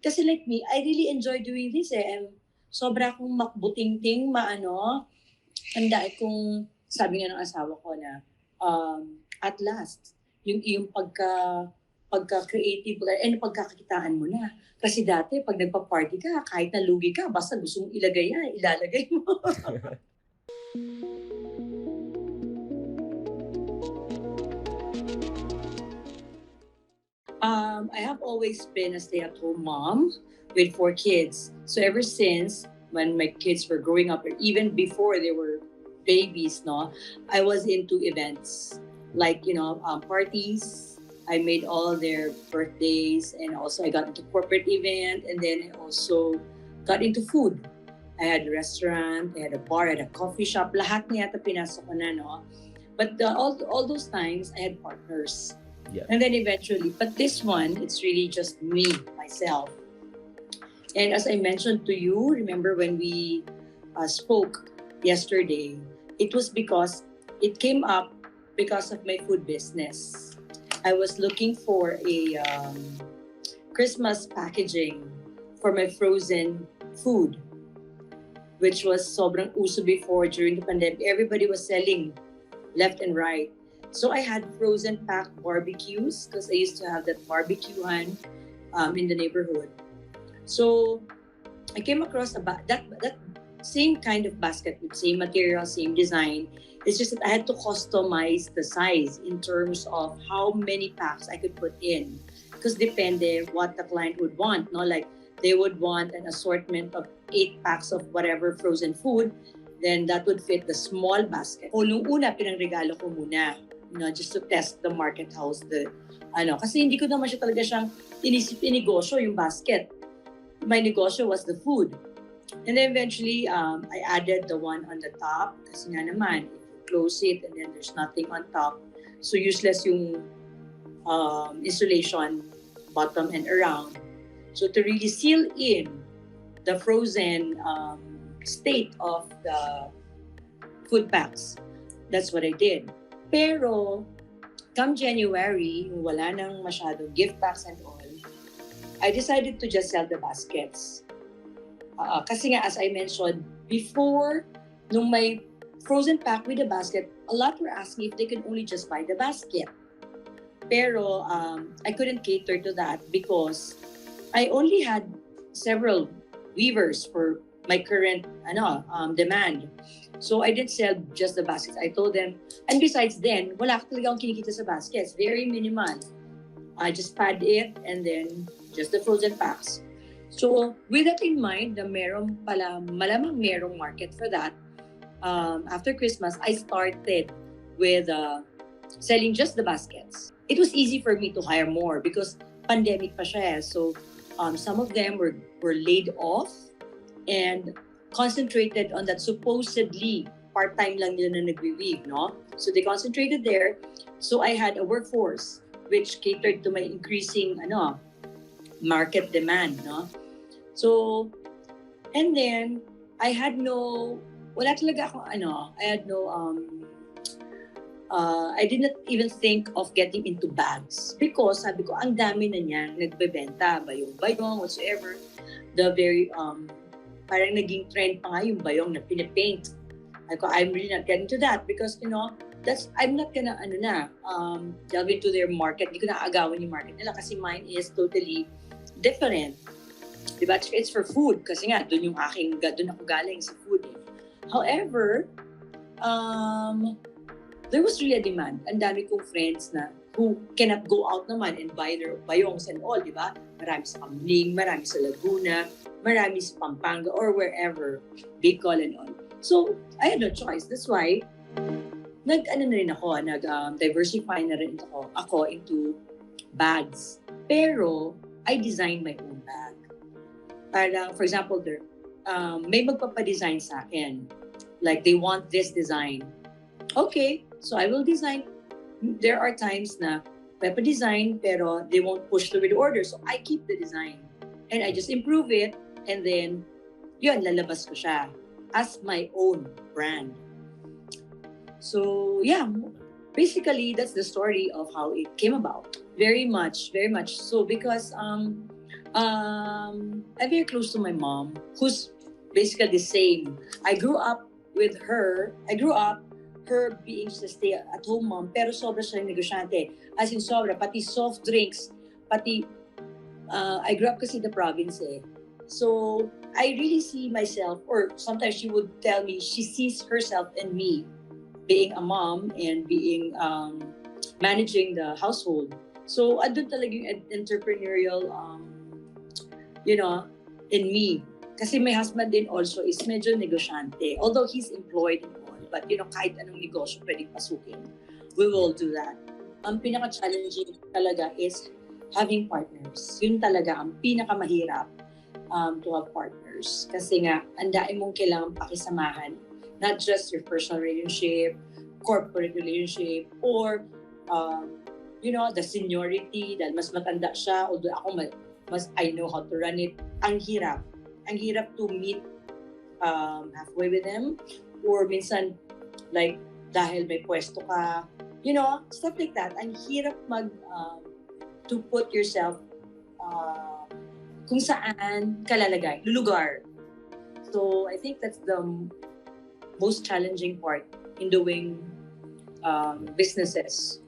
Kasi like me, I really enjoy doing this eh. And sobra akong makbuting-ting, handa kung sabi nga ng asawa ko na at last, yung pagka-creative and pagkakakitaan mo na. Kasi dati, pag nagpa-party ka, kahit nalugi ka, basta gusto mong ilagay yan, ilalagay mo. I have always been a stay-at-home mom with 4 kids. So ever since when my kids were growing up, or even before they were babies, no, I was into events like parties. I made all their birthdays, and also I got into corporate event, and then I also got into food. I had a restaurant, I had a bar, I had a coffee shop. Lahat niya yata pinasok ko na, no? But all those times, I had partners. Yeah. And then eventually, but this one, it's really just me, myself. And as I mentioned to you, remember when we spoke yesterday, it was because it came up because of my food business. I was looking for a Christmas packaging for my frozen food, which was sobrang uso before during the pandemic. Everybody was selling left and right. So I had frozen packed barbecues because I used to have that barbecuehan in the neighborhood. So I came across that same kind of basket with same material, same design. It's just that I had to customize the size in terms of how many packs I could put in. Because depende what the client would want. No, like they would want an assortment of 8 packs of whatever frozen food. Then that would fit the small basket. O nung una, pinangregalo ko muna. Just to test the market house. Kasi hindi ko naman siya talaga siyang inegosyo yung basket. My negosyo was the food. And then eventually, I added the one on the top. Kasi nga naman, if you close it and then there's nothing on top, so useless yung insulation bottom and around. So to really seal in the frozen state of the food packs, that's what I did. Pero, come January, yung wala nang masyadong gift packs and all, I decided to just sell the baskets. Kasi nga, as I mentioned, before, nung may frozen pack with the basket, a lot were asking if they could only just buy the basket. Pero, I couldn't cater to that because I only had several weavers for my current demand. So I didn't sell just the baskets. I told them, and besides then, wala ka talaga akong kinikita sa baskets. Very minimal. I just pad it and then just the frozen packs. So with that in mind, malamang merong market for that. After Christmas, I started with selling just the baskets. It was easy for me to hire more because pandemic pa siya. So some of them were laid off and concentrated on that supposedly part-time lang nila na nagwe-weave, no? So they concentrated there. So I had a workforce which catered to my increasing market demand, no? So, and then I had wala talaga akong I did not even think of getting into bags because sabi ko, ang dami na niyan, nagbebenta, bayong-bayong, whatsoever. The very, parang naging trend pa nga yung bayong na pinipaint. I'm really not getting to that because, I'm not gonna, delve into their market. Hindi ko naagawan yung market nila kasi mine is totally different. Diba? It's for food kasi nga, doon ako galing sa food. However, there was really a demand. Ang dami kong friends na who cannot go out naman and buy their bayongs and all, di ba? Marami sa Kamling, marami sa Laguna, marami sa Pampanga or wherever, Bicol and all. So, I had no choice. That's why, nag-diversify na rin ako into bags. Pero, I designed my own bag. Parang, for example, may magpapadesign sa akin. Like, they want this design. Okay, so I will design. There are times na design pero they won't push through with the order. So I keep the design and I just improve it and then yun, lalabas ko siya as my own brand. So yeah, basically that's the story of how it came about. Very much so because I'm very close to my mom, who's basically the same. I grew up with her. I grew up her being a stay-at-home mom, pero sobra siya negosyante. As in sobra, pati soft drinks, pati, I grew up kasi in the province eh. So, I really see myself, or sometimes she would tell me she sees herself in me being a mom and being managing the household. So, andun talaga yung entrepreneurial you know, in me. Kasi my husband din also is medyo negosyante. Although he's employed and all, but kahit anong negosyo pwedeng pasukin, we will do that. Ang pinaka-challenging talaga is having partners. Yun talaga ang pinaka-mahirap to have partners. Kasi nga, ang dami mong kailangan pakisamahan. Not just your personal relationship, corporate relationship, or the seniority, dahil mas matanda siya, although ako mas I know how to run it. Ang hirap. Ang hirap to meet halfway with them. Or minsan, like, dahil may pwesto ka, stuff like that. Ang hirap to put yourself kung saan kalalagay, lulugar. So, I think that's the most challenging part in doing businesses.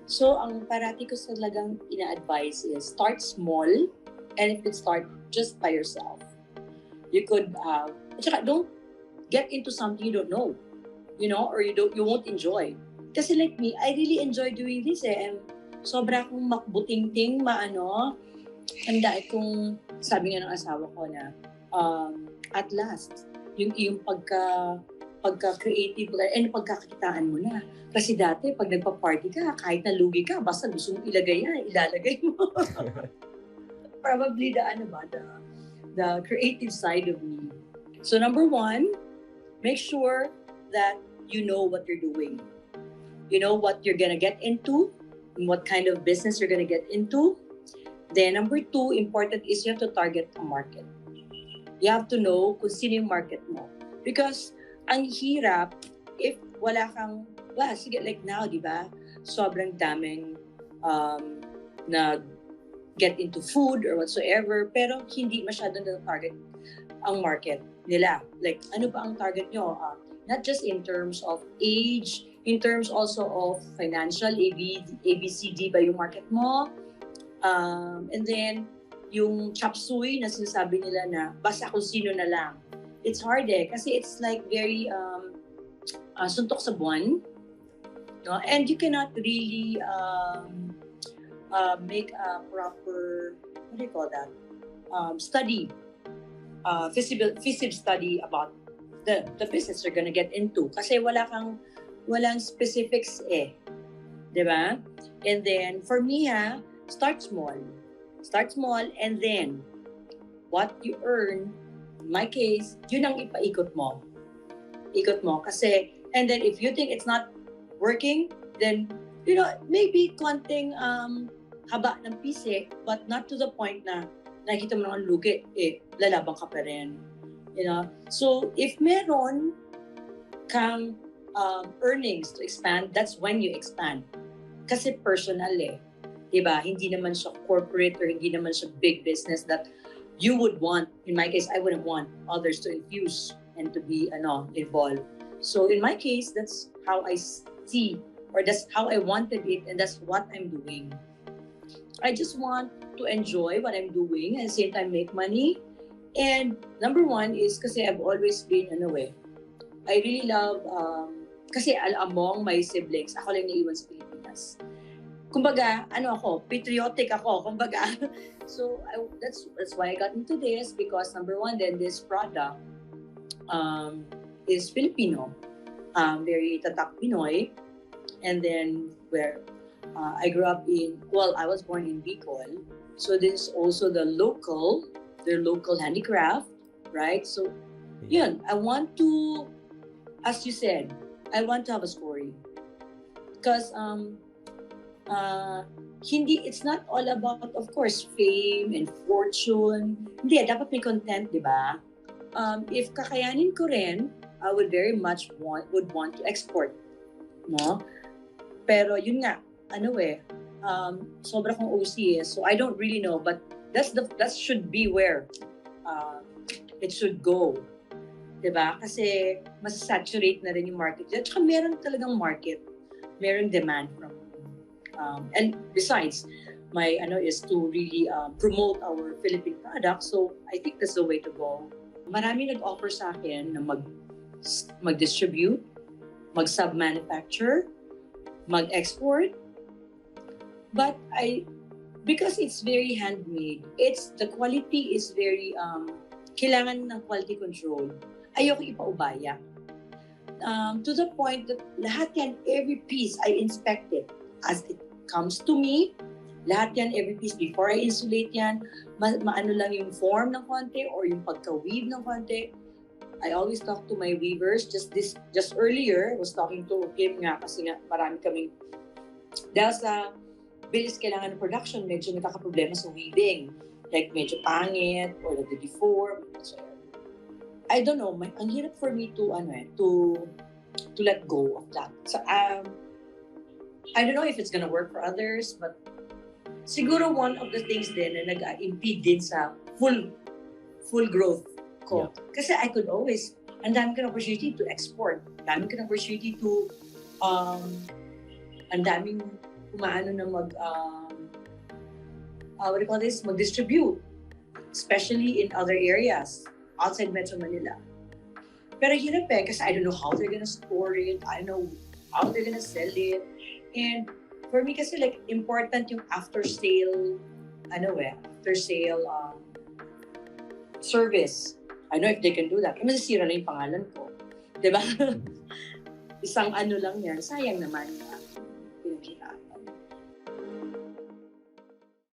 So, ang parati ko talagang ina-advise is start small. And if you start just by yourself, you could don't get into something you don't know, or you won't enjoy. Kasi like me, I really enjoy doing this and sobra akong makbuting-ting, ang dahil kung sabi nga ng asawa ko na at last, yung pagka-creative and pagkakakitaan mo na. Kasi dati, pag nagpa-party ka, kahit nalugi ka, basta gusto mong ilagay yan, ilalagay mo. Probably the creative side of me. So number one, make sure that you know what you're doing. You know what you're gonna get into, and what kind of business you're gonna get into. Then number two, important is you have to target a market. You have to know kung sino yung market mo. Because ang hirap if wala kang, sige, like now, di ba? Sobrang daming get into food or whatsoever, pero hindi masyadong na-target ang market nila. Like, ano ba ang target nyo? Not just in terms of age, in terms also of financial, ABCD ba yung market mo? And then, yung chop suey na sinasabi nila na basta kung sino na lang. It's hard kasi it's like very suntok sa buwan. No? And you cannot really make a proper, what do you call that? Study, feasible study about the business you're gonna get into. Kasi walang specifics diba? And then, for me start small. Start small and then, what you earn, in my case, yun ang ipaikot mo. Ikot mo. Kasi, and then if you think it's not working, then, maybe konting haba ng pise, but not to the point na nakikita mo naman lugi, lalabang ka pa rin. So, if meron kang earnings to expand, that's when you expand. Kasi personal diba? Hindi naman siya corporate or hindi naman siya big business that you would want. In my case, I wouldn't want others to infuse and to be involved. So in my case, that's how I see, or that's how I wanted it, and that's what I'm doing. I just want to enjoy what I'm doing and at the same time make money. And number one is kasi I've always been I really love kasi among my siblings, ako lang naiwan sa Pilipinas. Kumbaga, patriotic ako, kumbaga. So that's why I got into this, because number one, then this product is Filipino, very tatak Pinoy, and then where I grew up I was born in Bicol, so this is also their local handicraft, right? So, yun, I want to, as you said, I want to have a story, because it's not all about, of course, fame and fortune. Hindi, dapat may content, di ba? If kakayanin ko rin, I would very much want to export, no? Pero yun nga, sobra kong OC so I don't really know, but That should be where it should go. Diba? Kasi mas saturate na rin yung market. At saka meron talagang market. Meron demand from and besides, my is to really promote our Philippine products. So I think that's the way to go. Marami nag-offer sa akin na mag-distribute, mag-sub-manufacture, mag-export. But because it's very handmade, the quality is very, kailangan ng quality control. Ayoko ipaubaya. To the point that lahat yan, every piece, I inspect it as it comes to me. Lahat yan, every piece, before I insulate yan, maano lang yung form ng konti or yung pagka-weave ng konti. I always talk to my weavers. Just earlier, I was talking to Kim nga kasi nga marami kaming, dahil sa bilis kailangan ng production, medyo nagkakaproblema sa weaving. Like medyo pangit or nag-deform. So, I don't know, ang hirap for me to let go of that. So, I don't know if it's gonna work for others, but siguro one of the things din na nag-impede din sa full growth ko. Yeah. Kasi I could always, ang dami ko ng opportunity to export. Ang dami ko ng opportunity to, ang daming kumaano na mag-distribute. Especially in other areas, outside Metro Manila. Pero hirap kasi I don't know how they're gonna store it, I don't know how they're gonna sell it. And for me kasi like important yung after-sale service. I know if they can do that. Masisira na yung pangalan ko. Diba? Isang lang yan, sayang naman.